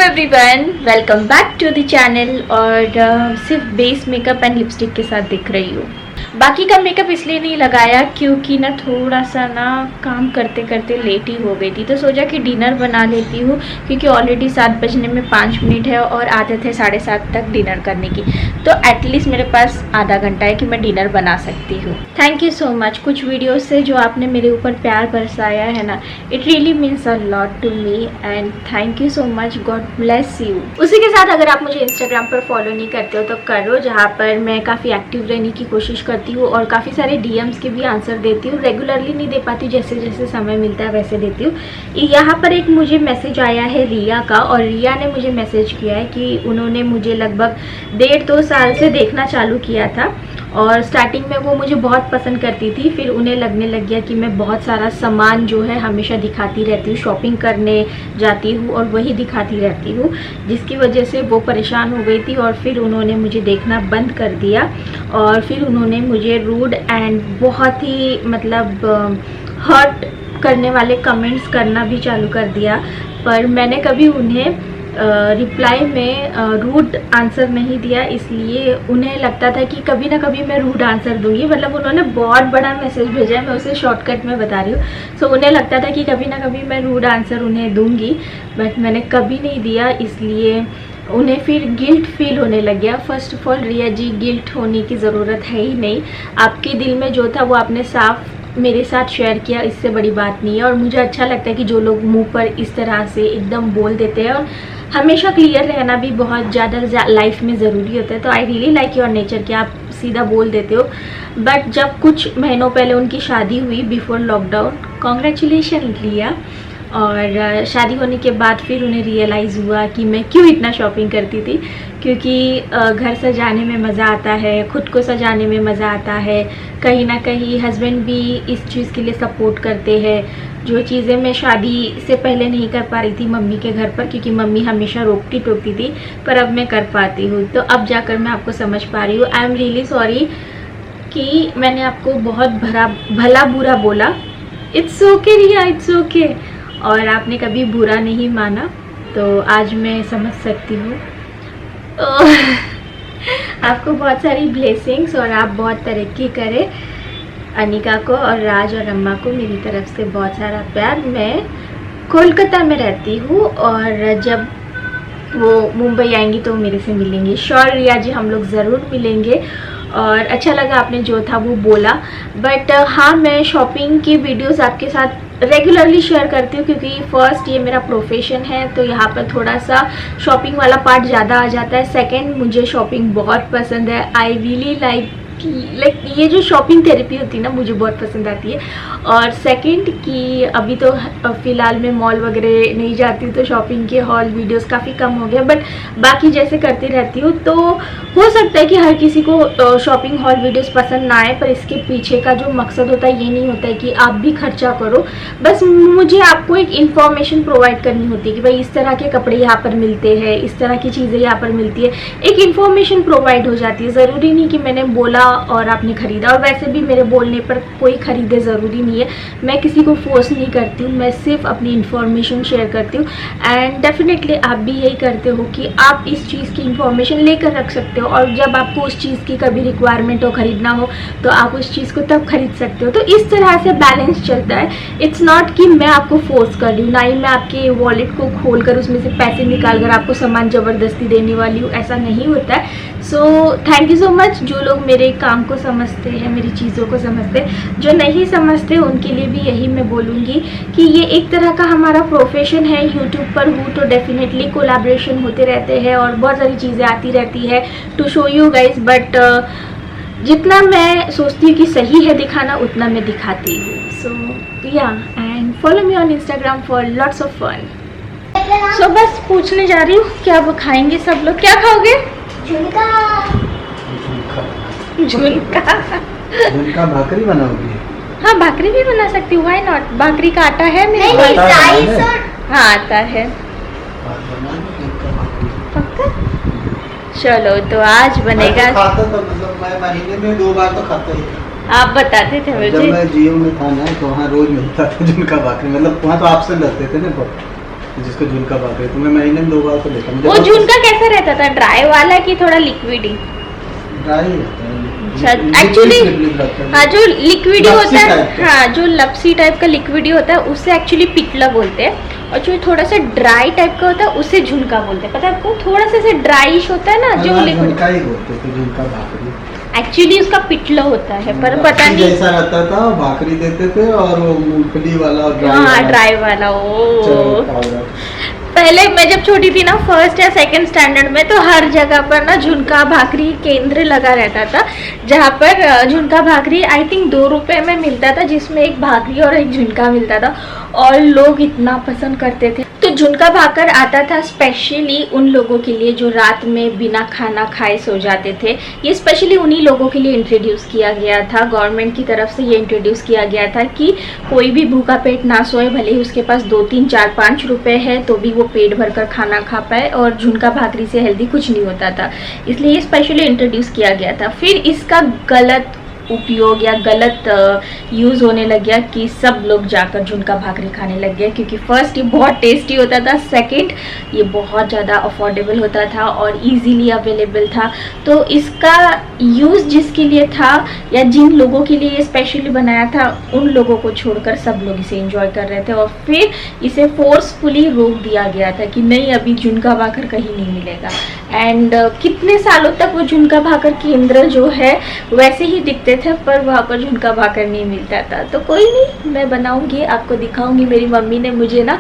Everyone, welcome back to the channel. और सिर्फ base makeup and lipstick के साथ दिख रही हूँ। बाकी का मेकअप इसलिए नहीं लगाया क्योंकि ना थोड़ा सा ना काम करते करते लेट ही हो गई थी, तो सोचा कि डिनर बना लेती हूँ क्योंकि ऑलरेडी 7 बजने में 5 मिनट है और आदत है 7:30 तक डिनर करने की। तो एटलीस्ट मेरे पास आधा घंटा है कि मैं डिनर बना सकती हूँ। Thank you so much. कुछ वीडियो से जो आपने मेरे ऊपर प्यार बरसाया है ना, it really means a lot to me and thank you so much. God bless you. उसी के साथ अगर आप मुझे इंस्टाग्राम पर फॉलो नहीं करते हो तो करो, जहाँ पर मैं काफ़ी एक्टिव रहने की कोशिश करती हूँ और काफ़ी सारे डीएम्स के भी आंसर देती हूँ। रेगुलरली नहीं दे पाती, जैसे जैसे समय मिलता है वैसे देती हूँ। यहाँ पर एक मुझे मैसेज आया है रिया का, और रिया ने मुझे मैसेज किया है कि उन्होंने मुझे लगभग 1.5-2 साल से देखना चालू किया था और स्टार्टिंग में वो मुझे बहुत पसंद करती थी। फिर उन्हें लगने लग गया कि मैं बहुत सारा सामान जो है हमेशा दिखाती रहती हूँ, शॉपिंग करने जाती हूँ और वही दिखाती रहती हूँ, जिसकी वजह से वो परेशान हो गई थी और फिर उन्होंने मुझे देखना बंद कर दिया। और फिर उन्होंने मुझे रूड एंड बहुत ही मतलब हर्ट करने वाले कमेंट्स करना भी चालू कर दिया। पर मैंने कभी उन्हें रिप्लाई में रूड आंसर नहीं दिया, इसलिए उन्हें लगता था कि कभी ना कभी मैं रूड आंसर दूंगी। मतलब उन्होंने बहुत बड़ा मैसेज भेजा है, मैं उसे शॉर्टकट में बता रही हूँ। सो उन्हें लगता था कि कभी ना कभी मैं रूड आंसर उन्हें दूंगी, बट मैंने कभी नहीं दिया, इसलिए उन्हें फिर गिल्ट फील होने लग गया। First of all Riya ji, guilt होने की ज़रूरत है ही नहीं। आपके दिल में जो था वो आपने साफ मेरे साथ शेयर किया, इससे बड़ी बात नहीं है। और मुझे अच्छा लगता है कि जो लोग मुंह पर इस तरह से एकदम बोल देते हैं, और हमेशा क्लियर रहना भी बहुत ज़्यादा लाइफ में ज़रूरी होता है। तो I really like your nature कि आप सीधा बोल देते हो। बट जब कुछ महीनों पहले उनकी शादी हुई बिफोर लॉकडाउन, कॉन्ग्रेचुलेशन रिया। और शादी होने के बाद फिर उन्हें रियलाइज़ हुआ कि मैं क्यों इतना शॉपिंग करती थी, क्योंकि घर सजाने में मज़ा आता है, खुद को सजाने में मज़ा आता है। कहीं ना कहीं हस्बैंड भी इस चीज़ के लिए सपोर्ट करते हैं, जो चीज़ें मैं शादी से पहले नहीं कर पा रही थी मम्मी के घर पर, क्योंकि मम्मी हमेशा रोकती टोकती थी, पर अब मैं कर पाती हूँ। तो अब जाकर मैं आपको समझ पा रही हूँ। आई एम रियली सॉरी कि मैंने आपको बहुत भला बुरा बोला। It's okay Riya, it's okay. और आपने कभी बुरा नहीं माना, तो आज मैं समझ सकती हूँ। आपको बहुत सारी ब्लेसिंग्स और आप बहुत तरक्की करें। अनिका को और राज और अम्मा को मेरी तरफ से बहुत सारा प्यार। मैं कोलकाता में रहती हूँ और जब वो मुंबई आएंगी तो मेरे से मिलेंगी। श्योर रिया जी, हम लोग ज़रूर मिलेंगे। और अच्छा लगा आपने जो था वो बोला। बट हाँ, मैं शॉपिंग की वीडियोस आपके साथ रेगुलरली शेयर करती हूँ, क्योंकि फर्स्ट ये मेरा प्रोफेशन है, तो यहाँ पर थोड़ा सा शॉपिंग वाला पार्ट ज़्यादा आ जाता है। सेकंड, मुझे शॉपिंग बहुत पसंद है। आई रियली लाइक ये जो शॉपिंग थेरेपी होती है ना, मुझे बहुत पसंद आती है। और सेकंड कि अभी तो फ़िलहाल मैं मॉल वगैरह नहीं जाती हूँ, तो शॉपिंग के हॉल वीडियोस काफ़ी कम हो गया, बट बाकी जैसे करती रहती हूँ। तो हो सकता है कि हर किसी को शॉपिंग हॉल वीडियोस पसंद ना आए, पर इसके पीछे का जो मकसद होता है ये नहीं होता है कि आप भी खर्चा करो। बस मुझे आपको एक इन्फॉर्मेशन प्रोवाइड करनी होती है कि भाई इस तरह के कपड़े यहाँ पर मिलते हैं, इस तरह की चीज़ें यहाँ पर मिलती है। एक इन्फॉर्मेशन प्रोवाइड हो जाती है। ज़रूरी नहीं कि मैंने बोला और आपने खरीदा, और वैसे भी मेरे बोलने पर कोई खरीदे ज़रूरी नहीं है। मैं किसी को फोर्स नहीं करती हूँ, मैं सिर्फ अपनी इन्फॉर्मेशन शेयर करती हूँ। एंड डेफिनेटली आप भी यही करते हो कि आप इस चीज़ की इन्फॉर्मेशन लेकर रख सकते हो, और जब आपको उस चीज़ की कभी रिक्वायरमेंट हो, खरीदना हो, तो आप उस चीज़ को तब खरीद सकते हो। तो इस तरह से बैलेंस चलता है। इट्स नॉट कि मैं आपको फोर्स कर रही हूँ, ना ही मैं आपके वॉलेट को खोल कर उसमें से पैसे निकाल कर आपको सामान ज़बरदस्ती देने वाली हूँ, ऐसा नहीं होता है। So thank you so much जो लोग मेरे काम को समझते हैं, मेरी चीज़ों को समझते हैं। जो नहीं समझते उनके लिए भी यही मैं बोलूँगी कि ये एक तरह का हमारा प्रोफेशन है। यूट्यूब पर हूँ तो डेफिनेटली कोलैबोरेशन होते रहते हैं और बहुत सारी चीज़ें आती रहती है to show you guys. But जितना मैं सोचती हूँ कि सही है दिखाना, उतना मैं दिखाती हूँ। So yeah, and follow me on Instagram for lots of fun. So बस पूछने जा रही हूँ, क्या वो खाएंगे सब लोग? क्या खाओगे? झुनका। झुनका भाकरी बनाओगी? हाँ, भाकरी भी बना सकती हूँ, व्हाई नॉट। भाकरी का आटा है मेरे पास। हाँ, आता है। पक्का? चलो, तो आज बनेगा। खाता तो मतलब मैं महीने में 2 बार तो खाता ही था। आप बताते थे मुझे। जब मैं जियो में था ना, तो वहाँ रोज मिलता था झुनका भाकरी। मतलब वहाँ तो ऑप्शन रहते थे ना, जिसको झुनका भाकर, तो मैं महीने में 2 बार तो लेता हूँ। वो झुनका कैसा रहता था, ड्राई वाला कि थोड़ा लिक्विड ही? ड्राई रहता है एक्चुअली। हाँ, जो लिक्विड होता है, का। हाँ जो लपसी टाइप का लिक्विड होता है उसे एक्चुअली पिटला बोलते हैं, और जो थोड़ा सा ड्राई टाइप का होता है उसे झुनका बोलते हैं। पता है आपको, थोड़ा सा ड्राइश होता है ना जो लिक्विड, झुनका ही बोलते थे, झुनका भाकरी। एक्चुअली उसका पिटला होता है, पर पता नहीं जैसा रहता था, भाकरी देते थे और वो मूंगफली वाला और हाँ ड्राई वाला। ओ पहले मैं जब छोटी थी ना, फर्स्ट या सेकंड स्टैंडर्ड में, तो हर जगह पर ना झुनका भाकरी केंद्र लगा रहता था, जहाँ पर झुनका भाकरी आई थिंक 2 रुपए में मिलता था, जिसमें एक भाकरी और एक झुनका मिलता था, और लोग इतना पसंद करते थे। तो झुनका भाकर आता था स्पेशली उन लोगों के लिए जो रात में बिना खाना खाए सो जाते थे। ये स्पेशली उन्हीं लोगों के लिए इंट्रोड्यूस किया गया था, गवर्नमेंट की तरफ से ये इंट्रोड्यूस किया गया था कि कोई भी भूखा पेट ना सोए, भले ही उसके पास 2, 3, 4, 5 रुपए है तो भी वो पेट भरकर खाना खा पाए, और झुनका भाकरी से हेल्दी कुछ नहीं होता था, इसलिए ये स्पेशली इंट्रोड्यूस किया गया था। फिर इसका गलत उपयोग या गलत यूज़ होने लग गया कि सब लोग जाकर झुनका भाकरी खाने लग गए, क्योंकि फर्स्ट ये बहुत टेस्टी होता था, सेकंड ये बहुत ज़्यादा अफोर्डेबल होता था और इजीली अवेलेबल था। तो इसका यूज़ जिसके लिए था या जिन लोगों के लिए ये स्पेशली बनाया था, उन लोगों को छोड़कर सब लोग इसे एंजॉय कर रहे थे, और फिर इसे फोर्सफुली रोक दिया गया था कि नहीं, अभी झुनका भाकर कहीं नहीं मिलेगा। एंड कितने सालों तक वो झुनका भाकर केंद्र जो है वैसे ही दिखते थे, पर वहाँ पर झुनका भाकर नहीं मिलता था। तो कोई नहीं, मैं बनाऊंगी, आपको दिखाऊंगी। मेरी मम्मी ने मुझे ना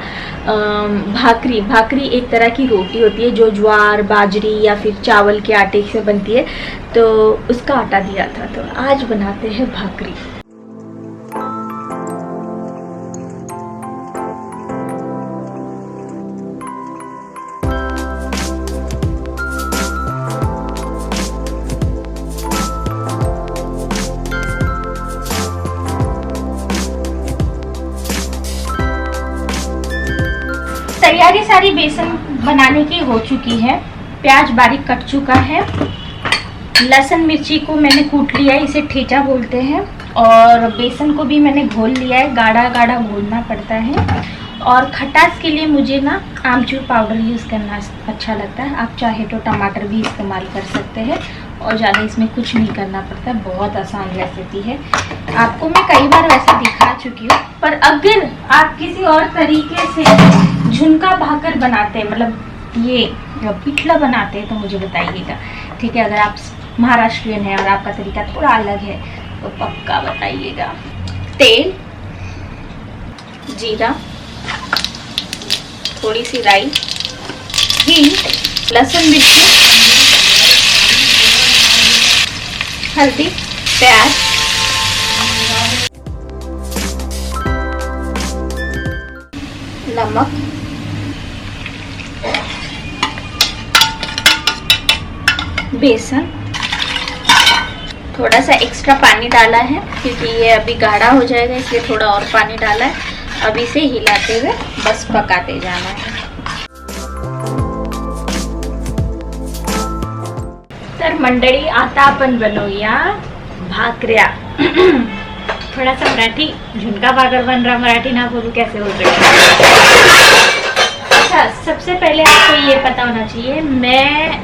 भाकरी एक तरह की रोटी होती है जो ज्वार, बाजरी या फिर चावल के आटे से बनती है, तो उसका आटा दिया था। तो आज बनाते हैं भाकरी। तैयारी सारी बेसन बनाने की हो चुकी है। प्याज बारीक कट चुका है, लहसुन मिर्ची को मैंने कूट लिया है, इसे ठेचा बोलते हैं, और बेसन को भी मैंने घोल लिया है, गाढ़ा गाढ़ा घोलना पड़ता है। और खटास के लिए मुझे ना आमचूर पाउडर यूज़ करना अच्छा लगता है, आप चाहे तो टमाटर भी इस्तेमाल कर सकते हैं, और ज़्यादा इसमें कुछ नहीं करना पड़ता, बहुत आसान रेसिपी है। आपको मैं कई बार वैसे दिखा चुकी हूँ, पर अगर आप किसी और तरीके से झुनका भाकर बनाते हैं, मतलब ये पिठला बनाते हैं, तो मुझे बताइएगा, ठीक है? अगर आप महाराष्ट्रियन है और आपका तरीका थोड़ा अलग है तो पक्का बताइएगा। तेल, जीरा, थोड़ी सी राई, हींग, लहसुन मिर्ची, हल्दी, प्याज, नमक, बेसन, थोड़ा सा एक्स्ट्रा पानी डाला है क्योंकि ये अभी गाढ़ा हो जाएगा, इसलिए थोड़ा और पानी डाला है। अब इसे हिलाते हुए बस पकाते जाना है। तर मंडळी, आता आपण बनवूया भाकऱ्या। थोड़ा सा मराठी, झुनका भाकर बन रहा, मराठी ना बोलूं कैसे बोल रही हूँ। अच्छा, सबसे पहले आपको ये पता होना चाहिए, मैं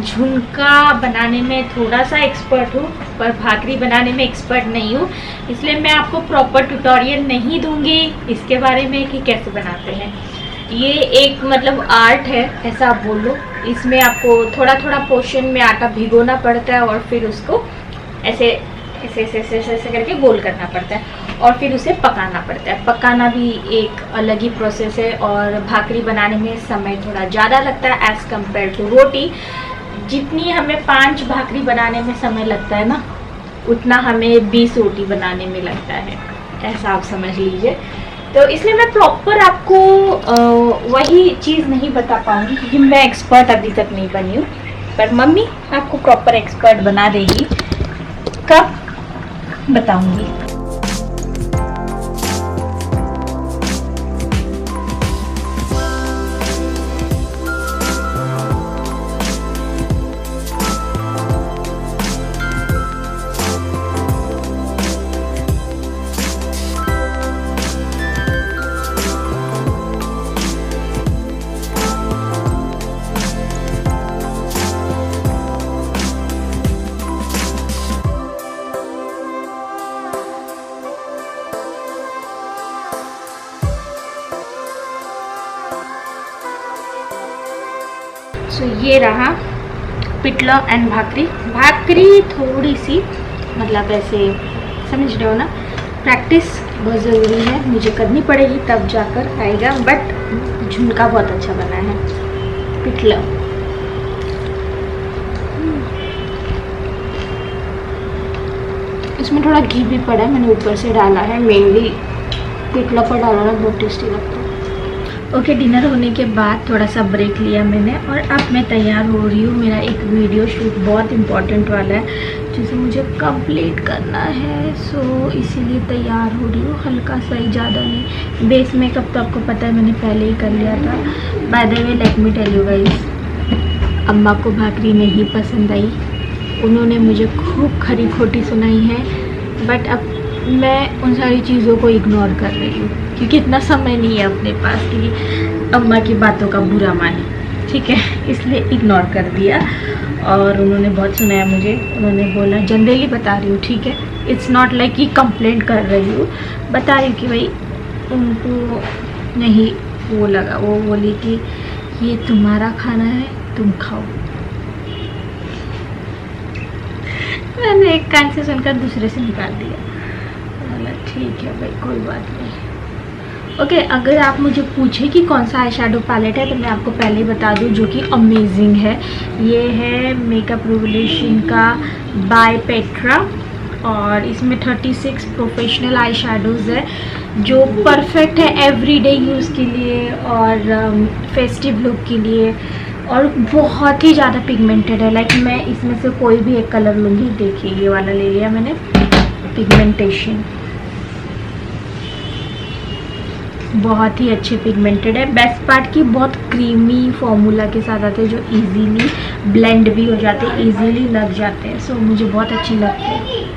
झुनका बनाने में थोड़ा सा एक्सपर्ट हूँ, पर भाकरी बनाने में एक्सपर्ट नहीं हूँ, इसलिए मैं आपको प्रॉपर ट्यूटोरियल नहीं दूंगी इसके बारे में कि कैसे बनाते हैं। ये एक मतलब आर्ट है, ऐसा आप बोल लो। इसमें आपको थोड़ा थोड़ा पोर्शन में आटा भिगोना पड़ता है, और फिर उसको ऐसे ऐसे ऐसे ऐसे ऐसे करके गोल करना पड़ता है, और फिर उसे पकाना पड़ता है। पकाना भी एक अलग ही प्रोसेस है, और भाकरी बनाने में समय थोड़ा ज़्यादा लगता है एज़ कम्पेयर टू रोटी। जितनी हमें 5 भाकरी बनाने में समय लगता है ना, उतना हमें 20 रोटी बनाने में लगता है, ऐसा आप समझ लीजिए। तो इसलिए मैं प्रॉपर आपको वही चीज़ नहीं बता पाऊँगी, क्योंकि मैं एक्सपर्ट अभी तक नहीं बनी हूँ, पर मम्मी आपको प्रॉपर एक्सपर्ट बना देगी। कब बताऊँगी। सो ये रहा पिठला एंड भाकरी। भाकरी थोड़ी सी मतलब ऐसे समझ रहे हो ना, प्रैक्टिस बहुत ज़रूरी है, मुझे करनी पड़ेगी तब जाकर आएगा। बट झुमका बहुत अच्छा बना है पिठला। इसमें थोड़ा घी भी पड़ा है, मैंने ऊपर से डाला है, मेनली पिठला पर डाला है, बहुत टेस्टी लगता है। ओके, डिनर होने के बाद थोड़ा सा ब्रेक लिया मैंने और अब मैं तैयार हो रही हूँ। मेरा एक वीडियो शूट बहुत इम्पोर्टेंट वाला है जिसे मुझे कंप्लीट करना है, सो इसीलिए तैयार हो रही हूँ, हल्का सा ही, ज़्यादा नहीं। बेस मेकअप तो आपको पता है मैंने पहले ही कर लिया था। By the way let me tell you guys, अम्मा को भाकरी नहीं पसंद आई, उन्होंने मुझे खूब खरी खोटी सुनाई है। बट अब मैं उन सारी चीज़ों को इग्नोर कर रही हूँ क्योंकि इतना समय नहीं है अपने पास कि अम्मा की बातों का बुरा माने, ठीक है, इसलिए इग्नोर कर दिया। और उन्होंने बहुत सुनाया मुझे, उन्होंने बोला, जनरली बता रही हूँ, ठीक है, इट्स नॉट लाइक कि कंप्लेंट कर रही हूँ, बता रही हूँ कि भाई उनको नहीं वो लगा। वो बोली कि ये तुम्हारा खाना है, तुम खाओ। मैंने एक कान से सुनकर दूसरे से निकाल दिया। ठीक है भाई, कोई बात नहीं। ओके, अगर आप मुझे पूछे कि कौन सा आई शेडो पैलेट है तो मैं आपको पहले ही बता दूं, जो कि अमेजिंग है। ये है मेकअप रेवोल्यूशन का बाय पेट्रा और इसमें 36 प्रोफेशनल आई शेडोज़ है जो परफेक्ट है एवरीडे यूज़ के लिए और फेस्टिव लुक के लिए, और बहुत ही ज़्यादा पिगमेंटेड है। लाइक मैं इसमें से कोई भी एक कलर लूँगी, देखिए ये वाला ले लिया मैंने, पिगमेंटेशन बहुत ही अच्छे पिगमेंटेड है। बेस्ट पार्ट की बहुत क्रीमी फॉर्मूला के साथ आते हैं जो इजीली ब्लेंड भी हो जाते हैं, इजीली लग जाते हैं, सो मुझे बहुत अच्छी लगती है।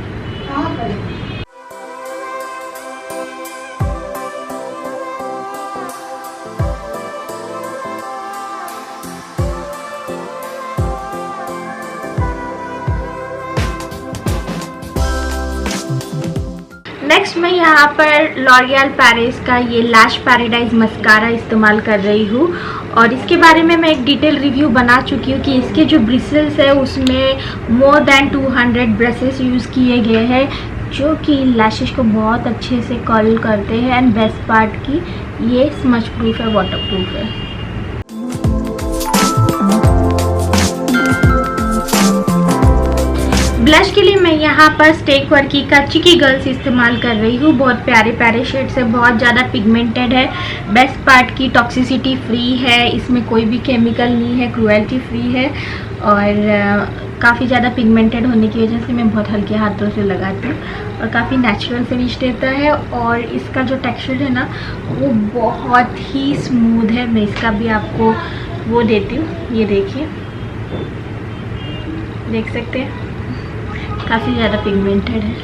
नेक्स्ट मैं यहाँ पर लॉरियल पेरिस का ये लैश पैराडाइज मस्कारा इस्तेमाल कर रही हूँ और इसके बारे में मैं एक डिटेल रिव्यू बना चुकी हूँ कि इसके जो ब्रिसल्स है उसमें मोर देन 200 ब्रशेस यूज़ किए गए हैं जो कि लैशेस को बहुत अच्छे से कर्ल करते हैं। एंड बेस्ट पार्ट की ये स्मच प्रूफ है, वाटर प्रूफ है। ब्लश के लिए मैं यहाँ पर स्टेक वर्की का चिकी गर्ल्स इस्तेमाल कर रही हूँ। बहुत प्यारे प्यारे शेड्स है, बहुत ज़्यादा पिगमेंटेड है, बेस्ट पार्ट की टॉक्सिसिटी फ्री है, इसमें कोई भी केमिकल नहीं है, क्रुएल्टी फ्री है और काफ़ी ज़्यादा पिगमेंटेड होने की वजह से मैं बहुत हल्के हाथों से लगाती हूँ और काफ़ी नेचुरल फिनिश देता है। और इसका जो टेक्सचर है ना वो बहुत ही स्मूथ है। मैं इसका भी आपको वो देती हूँ, ये देखिए, देख सकते हैं काफ़ी ज़्यादा पिगमेंटेड है।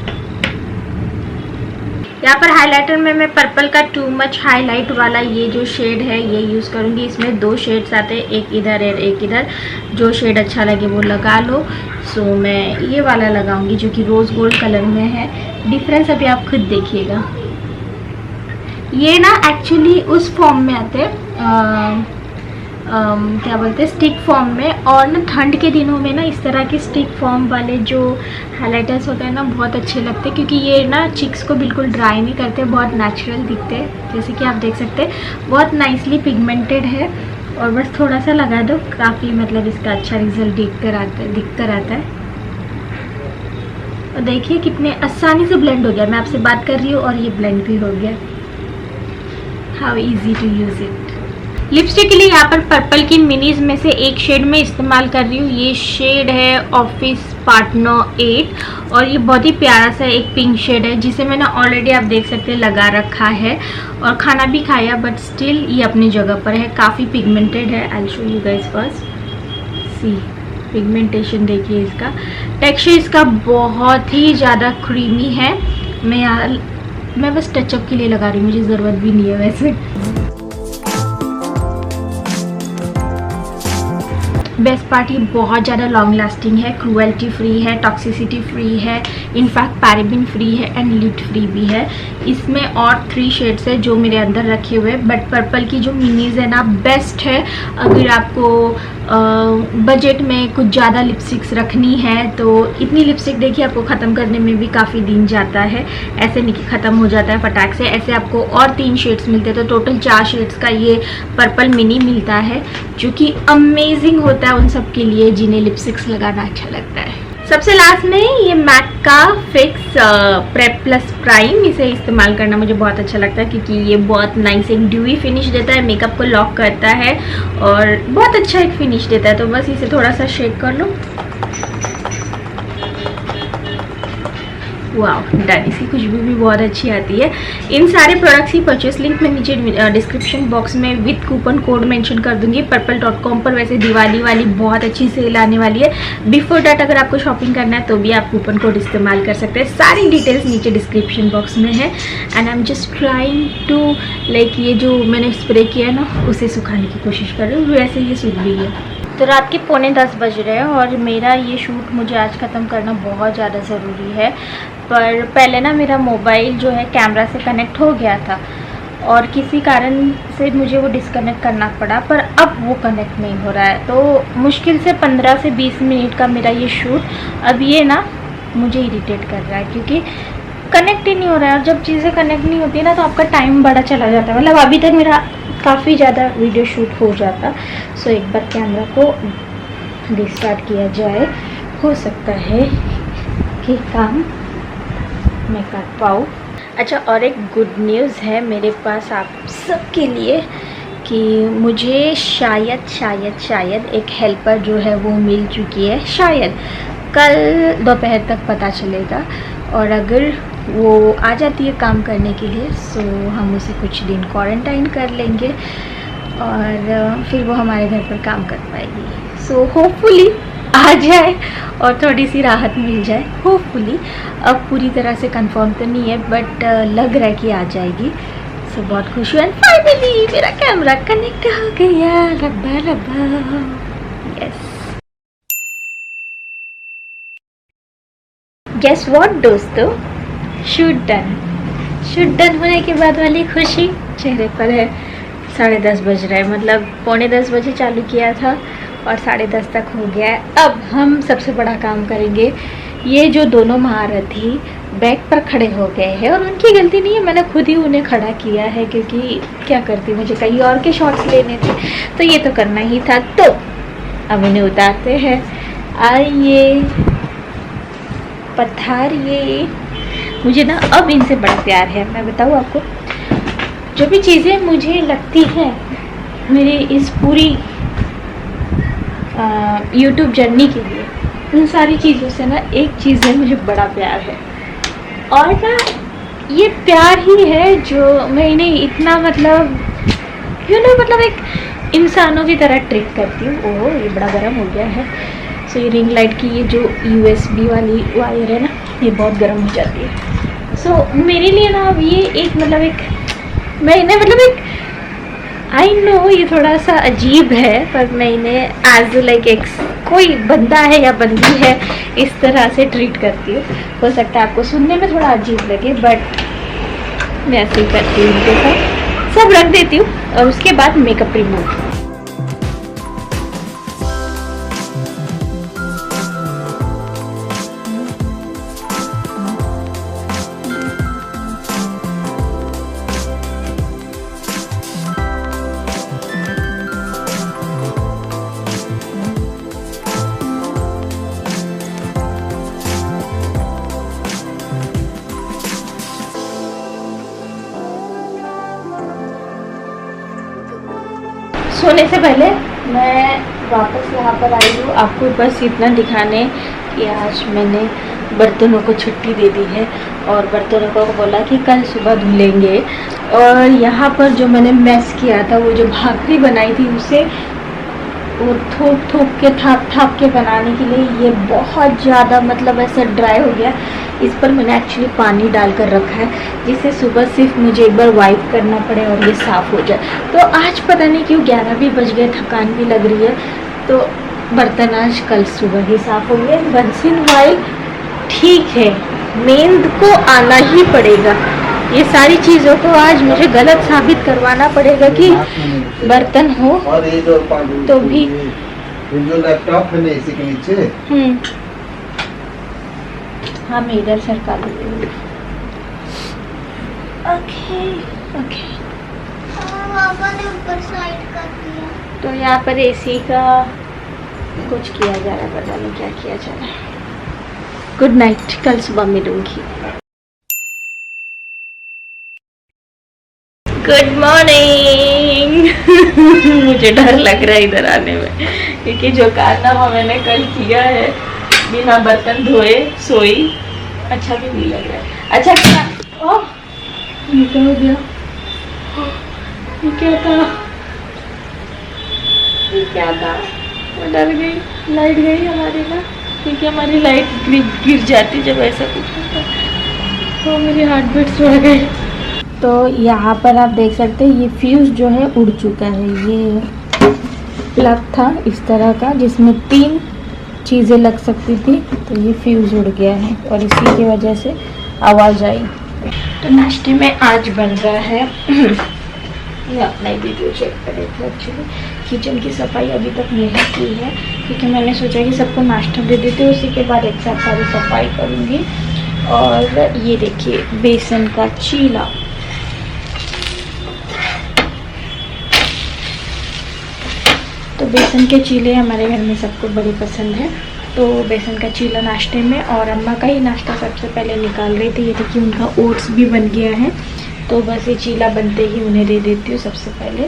यहाँ पर हाइलाइटर में मैं पर्पल का टू मच हाईलाइट वाला ये जो शेड है ये यूज़ करूँगी। इसमें 2 शेड्स आते हैं, एक इधर और एक इधर, जो शेड अच्छा लगे वो लगा लो। सो मैं ये वाला लगाऊंगी जो कि रोज़ गोल्ड कलर में है। डिफरेंस अभी आप खुद देखिएगा। ये ना एक्चुअली उस फॉर्म में आते हैं क्या बोलते हैं, स्टिक फॉर्म में, और ना ठंड के दिनों में ना इस तरह के स्टिक फॉर्म वाले जो हाइलाइटर्स होते हैं ना बहुत अच्छे लगते हैं क्योंकि ये ना चिक्स को बिल्कुल ड्राई नहीं करते, बहुत नेचुरल दिखते हैं। जैसे कि आप देख सकते हैं बहुत नाइसली पिगमेंटेड है और बस थोड़ा सा लगा दो, काफ़ी मतलब इसका अच्छा रिजल्ट दिखता रहता है। और देखिए कितने आसानी से ब्लेंड हो गया। मैं आपसे बात कर रही हूँ और ये ब्लेंड भी हो गया। How easy to use it. Lipstick के लिए यहाँ पर पर्पल की मिनीज में से एक शेड में इस्तेमाल कर रही हूँ। ये शेड है ऑफिस पार्टनर 8 और ये बहुत ही प्यारा सा एक पिंक शेड है जिसे मैंने ऑलरेडी आप देख सकते हैं लगा रखा है और खाना भी खाया, बट स्टिल ये अपनी जगह पर है, काफ़ी पिगमेंटेड है। I will show you guys first. See pigmentation देखिए, इसका टेक्सचर इसका बहुत ही ज़्यादा क्रीमी है। मैं बस टचअप के लिए लगा रही हूँ, मुझे ज़रूरत भी नहीं है वैसे। बेस्ट पार्ट ये बहुत ज़्यादा लॉन्ग लास्टिंग है, क्रूएल्टी फ्री है, टॉक्सिसिटी फ्री है, इनफैक्ट पैराबिन फ्री है एंड लिट फ्री भी है। इसमें और 3 शेड्स है जो मेरे अंदर रखे हुए, बट पर्पल की जो मिनीज़ है ना बेस्ट है। अगर आपको बजट में कुछ ज़्यादा लिपस्टिक्स रखनी है तो इतनी लिपस्टिक देखिए आपको ख़त्म करने में भी काफ़ी दिन जाता है, ऐसे नहीं कि ख़त्म हो जाता है फटाक से। ऐसे आपको और 3 शेड्स मिलते हैं, तो टोटल 4 शेड्स का ये पर्पल मिनी मिलता है, जो कि अमेजिंग होता है उन सब के लिए जिन्हें लिपस्टिक्स लगाना अच्छा लगता है। सबसे लास्ट में ये मैक का फिक्स प्रेप प्लस प्राइम, इसे इस्तेमाल करना मुझे बहुत अच्छा लगता है क्योंकि ये बहुत नाइस एक ड्यूई फिनिश देता है, मेकअप को लॉक करता है और बहुत अच्छा एक फिनिश देता है। तो बस इसे थोड़ा सा शेक कर लो, वाह डन। इसकी खुशबू भी बहुत अच्छी आती है। इन सारे प्रोडक्ट्स की परचेस लिंक मैं नीचे डिस्क्रिप्शन बॉक्स में विद कूपन कोड मेंशन कर दूंगी। purple.com पर वैसे दिवाली वाली बहुत अच्छी सेल आने वाली है। बिफोर डैट अगर आपको शॉपिंग करना है तो भी आप कूपन कोड इस्तेमाल कर सकते हैं। सारी डिटेल्स नीचे डिस्क्रिप्शन बॉक्स में है। And I am just trying to like ये जो मैंने स्प्रे किया है ना उसे सुखाने की कोशिश कर रही हूँ, वैसे ये सूख भी है। तो रात के 9:45 बज रहे हैं और मेरा ये शूट मुझे आज ख़त्म करना बहुत ज़्यादा ज़रूरी है। पर पहले ना मेरा मोबाइल जो है कैमरा से कनेक्ट हो गया था और किसी कारण से मुझे वो डिस्कनेक्ट करना पड़ा, पर अब वो कनेक्ट नहीं हो रहा है। तो मुश्किल से 15 से 20 मिनट का मेरा ये शूट अब ये ना मुझे इरिटेट कर रहा है क्योंकि कनेक्ट ही नहीं हो रहा है। और जब चीज़ें कनेक्ट नहीं होती ना तो आपका टाइम बड़ा चला जाता है। मतलब अभी तक मेरा काफ़ी ज़्यादा वीडियो शूट हो जाता। सो एक बार कैमरा को रिस्टार्ट किया जाए, हो सकता है कि काम मैं कर पाऊँ। अच्छा, और एक गुड न्यूज़ है मेरे पास आप सबके लिए कि मुझे शायद एक हेल्पर जो है वो मिल चुकी है। शायद कल दोपहर तक पता चलेगा और अगर वो आ जाती है काम करने के लिए सो हम उसे कुछ दिन क्वारंटाइन कर लेंगे और फिर वो हमारे घर पर काम कर पाएगी। सो होपफुली आ जाए और थोड़ी सी राहत मिल जाए होपफुली। अब पूरी तरह से कंफर्म तो नहीं है बट लग रहा है कि आ जाएगी। सो बहुत खुश हूँ। एंड फाइनली मेरा कैमरा कनेक्ट हो गया। रब्बा रब्बा, यस। गेस व्हाट दोस्तों, शूट डन होने के बाद वाली खुशी चेहरे पर है। 10:30 बज रहा है, मतलब 9:45 बजे चालू किया था और 10:30 तक हो गया है। अब हम सबसे बड़ा काम करेंगे। ये जो दोनों महारथी बैग पर खड़े हो गए हैं और उनकी गलती नहीं है, मैंने खुद ही उन्हें खड़ा किया है क्योंकि क्या करती, मुझे कहीं और के शॉट्स लेने थे तो ये तो करना ही था। तो अब इन्हें उतारते हैं। आइए पधारिए। मुझे ना अब इनसे बड़ा प्यार है। मैं बताऊँ आपको, जो भी चीज़ें मुझे लगती हैं मेरी इस पूरी यूट्यूब जर्नी के लिए, उन सारी चीज़ों से ना एक चीज़ है मुझे बड़ा प्यार है। और ना ये प्यार ही है जो मैं इन्हें इतना मतलब मतलब एक इंसानों की तरह ट्रीट करती हूँ। ओह ये बड़ा गर्म हो गया है। सो ये रिंग लाइट की ये जो USB वाली वायर है ना ये बहुत गर्म हो जाती है। सो मेरे लिए ना अब ये एक मतलब एक मैं इन्हें मतलब एक आई नो ये थोड़ा सा अजीब है पर मैं इन्हें एज लाइक एक कोई बंदा है या बंदी है इस तरह से ट्रीट करती हूँ। हो सकता है आपको सुनने में थोड़ा अजीब लगे बट मैं ऐसे ही करती हूँ। इनके साथ सब रख देती हूँ और उसके बाद मेकअप रिमूव। सोने से पहले मैं वापस यहाँ पर आई हूँ आपको बस इतना दिखाने कि आज मैंने बर्तनों को छुट्टी दे दी है और बर्तनों को बोला कि कल सुबह धुलेंगे। और यहाँ पर जो मैंने मैस किया था वो जो भाकरी बनाई थी उसे वो थोक के थाप के बनाने के लिए ये बहुत ज़्यादा मतलब ऐसा ड्राई हो गया। इस पर मैंने एक्चुअली पानी डालकर रखा है जिससे सुबह सिर्फ मुझे एक बार वाइप करना पड़े और ये साफ़ हो जाए। तो आज पता नहीं क्यों 11 भी बज गए, थकान भी लग रही है तो बर्तन आज कल सुबह ही साफ होंगे। वंस इन वाइल ठीक है, मेन को आना ही पड़ेगा। ये सारी चीज़ों को आज मुझे गलत साबित करवाना पड़ेगा कि बर्तन हो और ये जो तो भी। ये जो लैपटॉप है ना इसी के नीचे। हाँ मैं इधर सरका दूँगी। Okay okay. पापा ने ऊपर साइड कर दिया। तो यहाँ पर एसी का कुछ किया जा रहा है, पता नहीं क्या किया जा रहा है। गुड नाइट, कल सुबह मिलूंगी। Good morning. मुझे डर लग रहा है इधर आने में, क्योंकि जो कारनामा मैंने कल किया है बिना बर्तन धोए सोई, अच्छा भी नहीं लग रहा है। अच्छा क्या ओह ये क्या हो गया? ये क्या था? ये क्या था? मैं डर गई। लाइट गई हमारी ना, क्योंकि हमारी लाइट गिर जाती जब ऐसा कुछ होता, तो मेरी हार्ट बीट्स बढ़ गई। तो यहाँ पर आप देख सकते हैं ये फ्यूज़ जो है उड़ चुका है। ये प्लग था इस तरह का जिसमें 3 चीज़ें लग सकती थी, तो ये फ्यूज़ उड़ गया है और इसी की वजह से आवाज़ आई। तो नाश्ते में आज बन रहा है मैं अपना ही वीडियो चेक करें थे। एक्चुअली किचन की सफाई अभी तक नहीं की है, क्योंकि मैंने सोचा कि सबको नाश्ता दे देते, उसी के बाद एक साथ सारी सफाई करूँगी। और ये देखिए बेसन का चीला, तो बेसन के चीले हमारे घर में सबको बड़ी पसंद है। तो बेसन का चीला नाश्ते में, और अम्मा का ही नाश्ता सबसे पहले निकाल रही थी। ये देखिए उनका ओट्स भी बन गया है, तो बस ये चीला बनते ही उन्हें दे देती हूँ सबसे पहले।